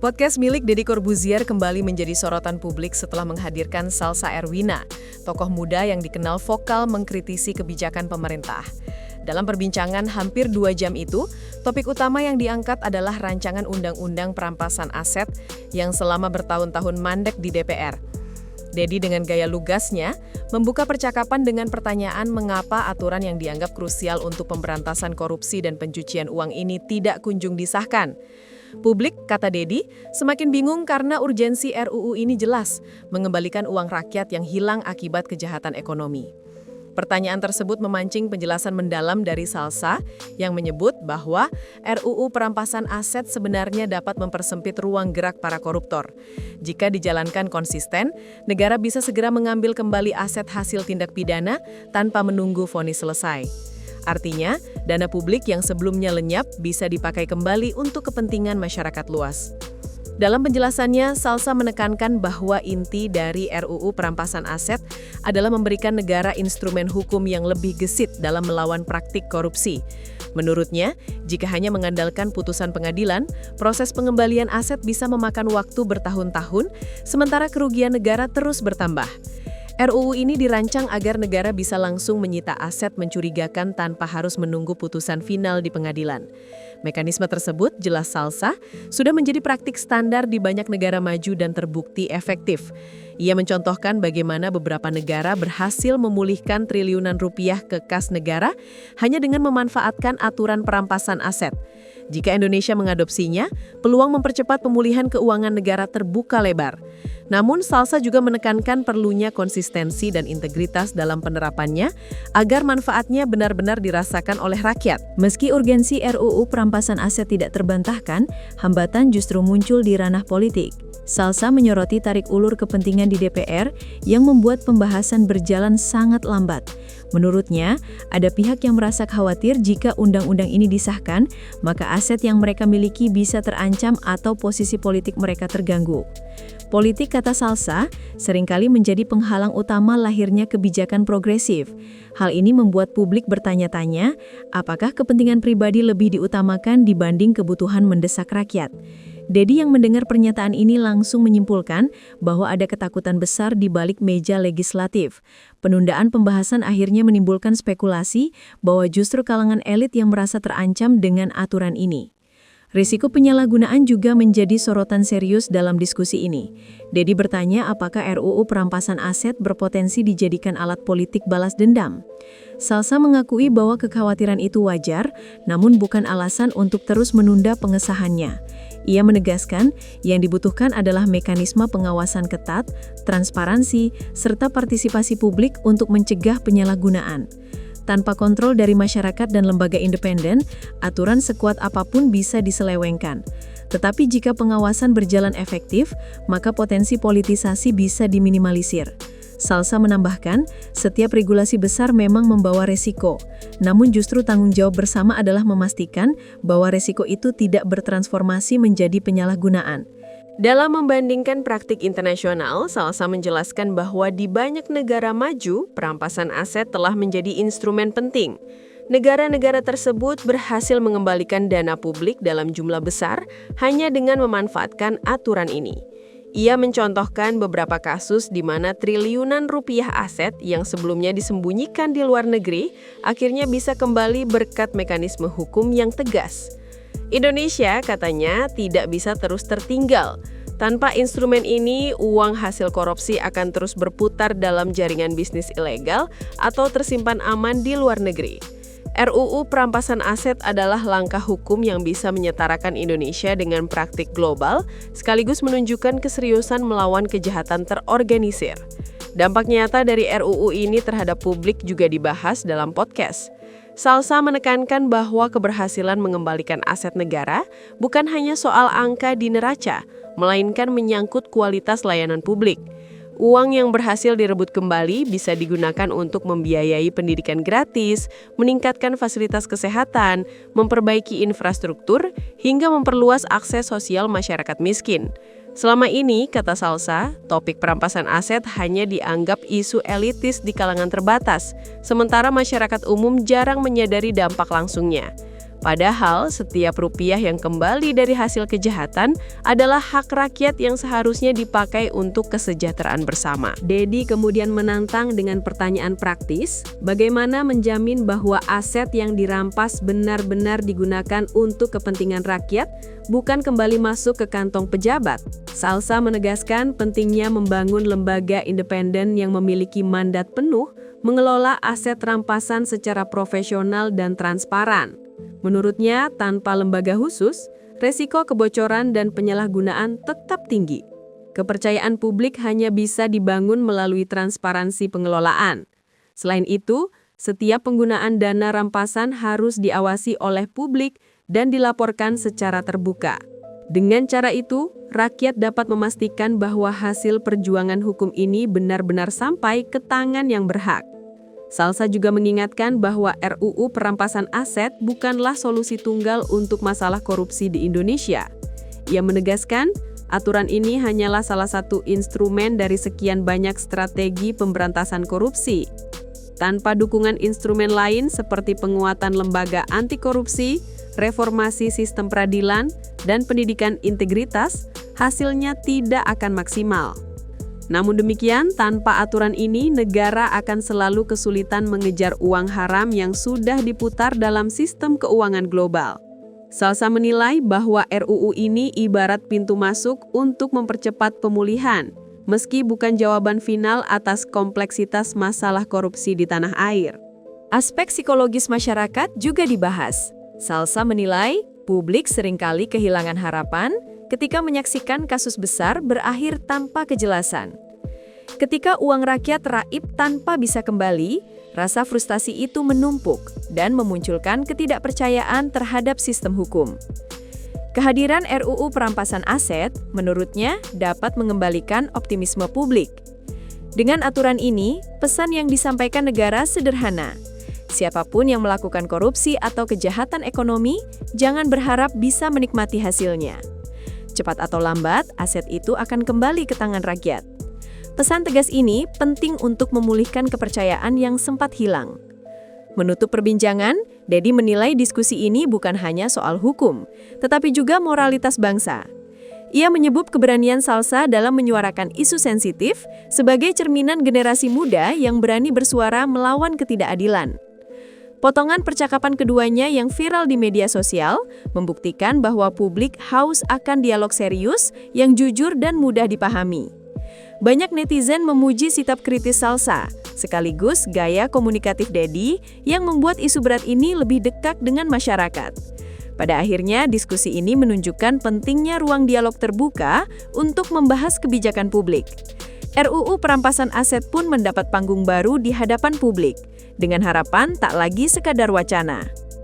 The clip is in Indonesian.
Podcast milik Deddy Corbuzier kembali menjadi sorotan publik setelah menghadirkan Salsa Erwina, tokoh muda yang dikenal vokal mengkritisi kebijakan pemerintah. Dalam perbincangan hampir 2 jam itu, topik utama yang diangkat adalah rancangan undang-undang perampasan aset yang selama bertahun-tahun mandek di DPR. Deddy dengan gaya lugasnya membuka percakapan dengan pertanyaan mengapa aturan yang dianggap krusial untuk pemberantasan korupsi dan pencucian uang ini tidak kunjung disahkan. Publik, kata Deddy, semakin bingung karena urgensi RUU ini jelas, mengembalikan uang rakyat yang hilang akibat kejahatan ekonomi. Pertanyaan tersebut memancing penjelasan mendalam dari Salsa yang menyebut bahwa RUU perampasan aset sebenarnya dapat mempersempit ruang gerak para koruptor. Jika dijalankan konsisten, negara bisa segera mengambil kembali aset hasil tindak pidana tanpa menunggu vonis selesai. Artinya, dana publik yang sebelumnya lenyap bisa dipakai kembali untuk kepentingan masyarakat luas. Dalam penjelasannya, Salsa menekankan bahwa inti dari RUU perampasan aset adalah memberikan negara instrumen hukum yang lebih gesit dalam melawan praktik korupsi. Menurutnya, jika hanya mengandalkan putusan pengadilan, proses pengembalian aset bisa memakan waktu bertahun-tahun, sementara kerugian negara terus bertambah. RUU ini dirancang agar negara bisa langsung menyita aset mencurigakan tanpa harus menunggu putusan final di pengadilan. Mekanisme tersebut, jelas Salsa, sudah menjadi praktik standar di banyak negara maju dan terbukti efektif. Ia mencontohkan bagaimana beberapa negara berhasil memulihkan triliunan rupiah ke kas negara hanya dengan memanfaatkan aturan perampasan aset. Jika Indonesia mengadopsinya, peluang mempercepat pemulihan keuangan negara terbuka lebar. Namun, Salsa juga menekankan perlunya konsistensi dan integritas dalam penerapannya agar manfaatnya benar-benar dirasakan oleh rakyat. Meski urgensi RUU perampasan aset tidak terbantahkan, hambatan justru muncul di ranah politik. Salsa menyoroti tarik ulur kepentingan di DPR yang membuat pembahasan berjalan sangat lambat. Menurutnya, ada pihak yang merasa khawatir jika undang-undang ini disahkan, maka aset yang mereka miliki bisa terancam atau posisi politik mereka terganggu. Politik, kata Salsa, seringkali menjadi penghalang utama lahirnya kebijakan progresif. Hal ini membuat publik bertanya-tanya, apakah kepentingan pribadi lebih diutamakan dibanding kebutuhan mendesak rakyat? Deddy yang mendengar pernyataan ini langsung menyimpulkan bahwa ada ketakutan besar di balik meja legislatif. Penundaan pembahasan akhirnya menimbulkan spekulasi bahwa justru kalangan elit yang merasa terancam dengan aturan ini. Risiko penyalahgunaan juga menjadi sorotan serius dalam diskusi ini. Deddy bertanya apakah RUU perampasan aset berpotensi dijadikan alat politik balas dendam. Salsa mengakui bahwa kekhawatiran itu wajar, namun bukan alasan untuk terus menunda pengesahannya. Ia menegaskan yang dibutuhkan adalah mekanisme pengawasan ketat, transparansi, serta partisipasi publik untuk mencegah penyalahgunaan. Tanpa kontrol dari masyarakat dan lembaga independen, aturan sekuat apapun bisa diselewengkan. Tetapi jika pengawasan berjalan efektif, maka potensi politisasi bisa diminimalisir. Salsa menambahkan, setiap regulasi besar memang membawa resiko. Namun justru tanggung jawab bersama adalah memastikan bahwa resiko itu tidak bertransformasi menjadi penyalahgunaan. Dalam membandingkan praktik internasional, Salsa menjelaskan bahwa di banyak negara maju, perampasan aset telah menjadi instrumen penting. Negara-negara tersebut berhasil mengembalikan dana publik dalam jumlah besar hanya dengan memanfaatkan aturan ini. Ia mencontohkan beberapa kasus di mana triliunan rupiah aset yang sebelumnya disembunyikan di luar negeri akhirnya bisa kembali berkat mekanisme hukum yang tegas. Indonesia, katanya, tidak bisa terus tertinggal. Tanpa instrumen ini, uang hasil korupsi akan terus berputar dalam jaringan bisnis ilegal atau tersimpan aman di luar negeri. RUU perampasan aset adalah langkah hukum yang bisa menyetarakan Indonesia dengan praktik global, sekaligus menunjukkan keseriusan melawan kejahatan terorganisir. Dampak nyata dari RUU ini terhadap publik juga dibahas dalam podcast. Salsa menekankan bahwa keberhasilan mengembalikan aset negara bukan hanya soal angka di neraca, melainkan menyangkut kualitas layanan publik. Uang yang berhasil direbut kembali bisa digunakan untuk membiayai pendidikan gratis, meningkatkan fasilitas kesehatan, memperbaiki infrastruktur, hingga memperluas akses sosial masyarakat miskin. Selama ini, kata Salsa, topik perampasan aset hanya dianggap isu elitis di kalangan terbatas, sementara masyarakat umum jarang menyadari dampak langsungnya. Padahal setiap rupiah yang kembali dari hasil kejahatan adalah hak rakyat yang seharusnya dipakai untuk kesejahteraan bersama. Dedi kemudian menantang dengan pertanyaan praktis, bagaimana menjamin bahwa aset yang dirampas benar-benar digunakan untuk kepentingan rakyat, bukan kembali masuk ke kantong pejabat. Salsa menegaskan pentingnya membangun lembaga independen yang memiliki mandat penuh mengelola aset rampasan secara profesional dan transparan. Menurutnya, tanpa lembaga khusus, resiko kebocoran dan penyalahgunaan tetap tinggi. Kepercayaan publik hanya bisa dibangun melalui transparansi pengelolaan. Selain itu, setiap penggunaan dana rampasan harus diawasi oleh publik dan dilaporkan secara terbuka. Dengan cara itu, rakyat dapat memastikan bahwa hasil perjuangan hukum ini benar-benar sampai ke tangan yang berhak. Salsa juga mengingatkan bahwa RUU perampasan aset bukanlah solusi tunggal untuk masalah korupsi di Indonesia. Ia menegaskan, aturan ini hanyalah salah satu instrumen dari sekian banyak strategi pemberantasan korupsi. Tanpa dukungan instrumen lain seperti penguatan lembaga anti korupsi, reformasi sistem peradilan, dan pendidikan integritas, hasilnya tidak akan maksimal. Namun demikian, tanpa aturan ini, negara akan selalu kesulitan mengejar uang haram yang sudah diputar dalam sistem keuangan global. Salsa menilai bahwa RUU ini ibarat pintu masuk untuk mempercepat pemulihan, meski bukan jawaban final atas kompleksitas masalah korupsi di tanah air. Aspek psikologis masyarakat juga dibahas. Salsa menilai, publik seringkali kehilangan harapan ketika menyaksikan kasus besar berakhir tanpa kejelasan. Ketika uang rakyat raib tanpa bisa kembali, rasa frustasi itu menumpuk dan memunculkan ketidakpercayaan terhadap sistem hukum. Kehadiran RUU perampasan aset, menurutnya, dapat mengembalikan optimisme publik. Dengan aturan ini, pesan yang disampaikan negara sederhana. Siapapun yang melakukan korupsi atau kejahatan ekonomi, jangan berharap bisa menikmati hasilnya. Cepat atau lambat, aset itu akan kembali ke tangan rakyat. Pesan tegas ini penting untuk memulihkan kepercayaan yang sempat hilang. Menutup perbincangan, Dedi menilai diskusi ini bukan hanya soal hukum, tetapi juga moralitas bangsa. Ia menyebut keberanian Salsa dalam menyuarakan isu sensitif sebagai cerminan generasi muda yang berani bersuara melawan ketidakadilan. Potongan percakapan keduanya yang viral di media sosial membuktikan bahwa publik haus akan dialog serius yang jujur dan mudah dipahami. Banyak netizen memuji sikap kritis Salsa, sekaligus gaya komunikatif Dedi yang membuat isu berat ini lebih dekat dengan masyarakat. Pada akhirnya, diskusi ini menunjukkan pentingnya ruang dialog terbuka untuk membahas kebijakan publik. RUU perampasan aset pun mendapat panggung baru di hadapan publik, dengan harapan tak lagi sekadar wacana.